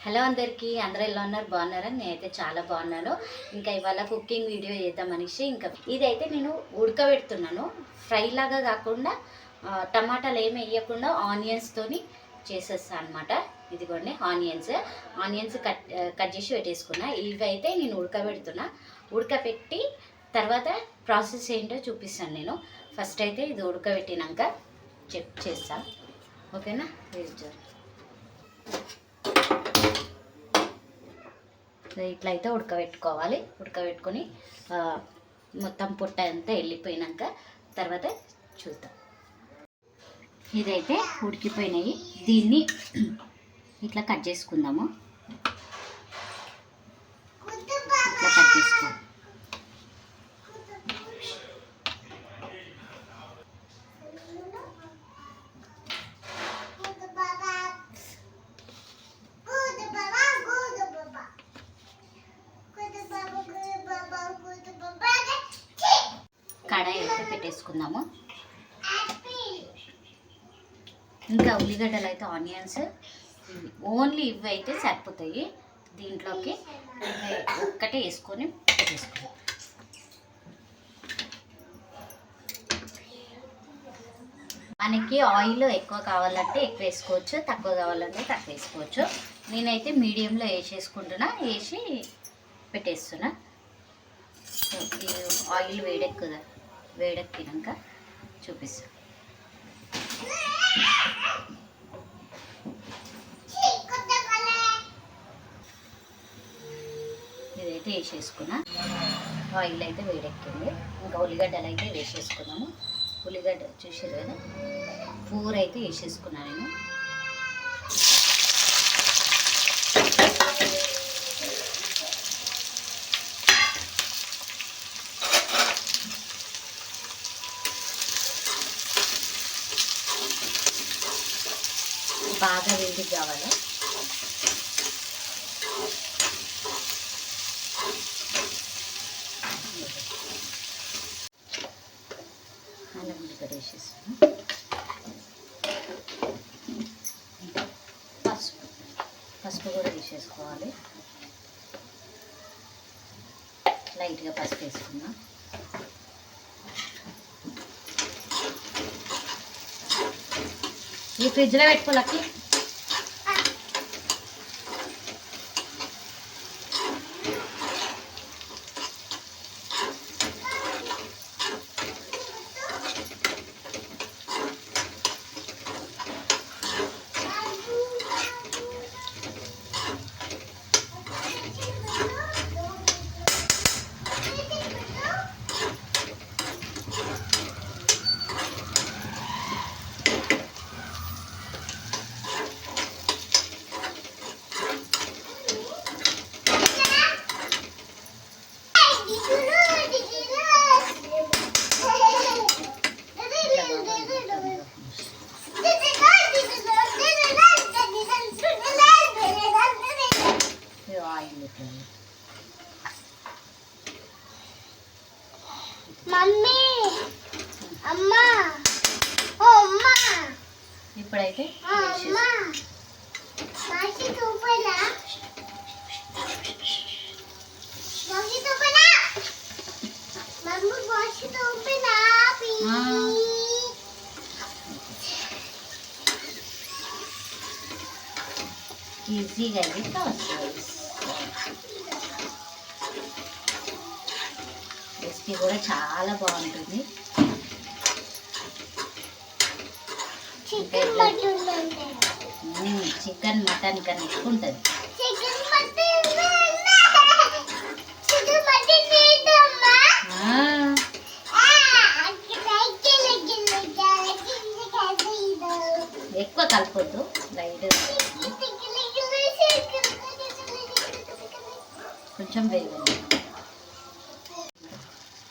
Hello అందరికీ, అందరూ ఎలా ఉన్నారు? బాగున్నారా? నేనైతే చాలా బాగున్నాను. ఇంకా ఇవాళ కుకింగ్ వీడియో చేద్దామనేసి ఇంకా ఇదైతే నేను ఉడకబెడుతున్నాను. ఫ్రై లాగా కాకుండా టమాటాలు ఏమి వేయకుండా ఆనియన్స్తోని చేసేస్తాను అనమాట. ఇదిగోండి ఆనియన్స్ కట్ చేసి పెట్టేసుకున్నా. ఇవైతే నేను ఉడకబెడుతున్నా. ఉడకబెట్టి తర్వాత ప్రాసెస్ ఏంటో చూపిస్తాను నేను. ఫస్ట్ అయితే ఇది ఉడకబెట్టినాక చేస్తాను. ఓకేనా? ఇట్లా అయితే ఉడకబెట్టుకోవాలి. ఉడకబెట్టుకొని మొత్తం పొట్ట అంతా వెళ్ళిపోయినాక తర్వాత చూద్దాం. ఇదైతే ఉడికిపోయినాయి. దీన్ని ఇట్లా కట్ చేసుకుందాము. ఇట్లా కట్ చేసుకో. కడాయి అయితే పెట్టేసుకుందాము. ఇంకా ఉల్లిగడ్డలు అయితే ఆనియన్స్ ఓన్లీ ఇవి అయితే సరిపోతాయి. దీంట్లోకి ఒక్కటే వేసుకొని పెట్టేసుకుందాం. మనకి ఆయిల్ ఎక్కువ కావాలంటే ఎక్కువ వేసుకోవచ్చు, తక్కువ కావాలంటే తక్కువ వేసుకోవచ్చు. నేనైతే మీడియంలో వేసి పెట్టేస్తున్నా. ఆయిల్ వేడెక్కినాక చూపిస్తాను. ఇదైతే వేసేసుకున్నా. ఆయిల్ అయితే వేడెక్కింది. ఇంకా ఉల్లిగడ్డలు అయితే వేసేసుకున్నాము. ఉల్లిగడ్డ చూసారు కదా, 4 అయితే వేసేసుకున్నా నేను. బాగా వేడి కావాలి. అల్లం ఉల్లిగడ్డ వేసేస్తాను. పసుపు కూడా వేసేసుకోవాలి. లైట్గా పసుపు వేసుకున్నా. ఈ ఫ్రిడ్జ్లో పెట్టుకోలకి ఇప్పుడైతే ఈజీగా అయితే వస్తుంది. రెసిపీ కూడా చాలా బాగుంటుంది. చికెన్ మటన్ కన్నా ఎక్కువ ఉంటుంది. ఎక్కువ కలపొద్దు, లైట్ కొంచెం వేగండి.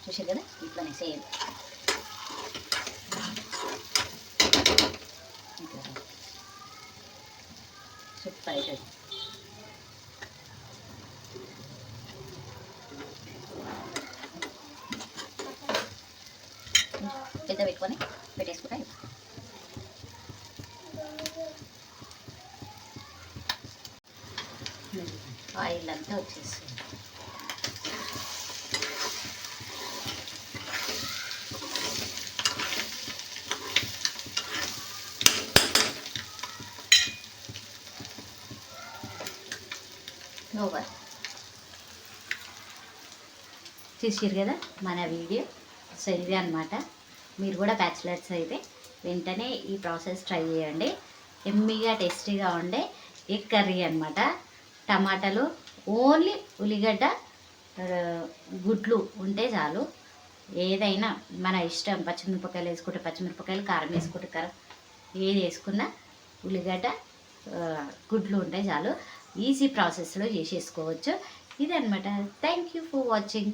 చూసారు కదా, ఇట్లానే సేమ్. సూపర్ అవుతుంది. పెద్ద పెట్టుకొని పెట్టేసుకుంటా. ఆయిల్ అంతా వచ్చేస్తుంది. ఓవర్ చూసిరు కదా మన వీడియో. సో ఇదే అనమాట. మీరు కూడా బ్యాచిలర్స్ అయితే వెంటనే ఈ ప్రాసెస్ ట్రై చేయండి. ఎమ్మీగా టేస్టీగా ఉండే ఎగ్ కర్రీ అనమాట. టమాటాలు ఓన్లీ ఉల్లిగడ్డ గుడ్లు ఉంటే చాలు. ఏదైనా మన ఇష్టం. పచ్చిమిరపకాయలు వేసుకుంటే పచ్చిమిరపకాయలు, కారం వేసుకుంటే కారం, ఏది వేసుకున్నా ఉల్లిగడ్డ గుడ్లు ఉంటే చాలు. ఈజీ ప్రాసెస్లో చేసేసుకోవచ్చు. ఇదనమాట. Thank you for watching.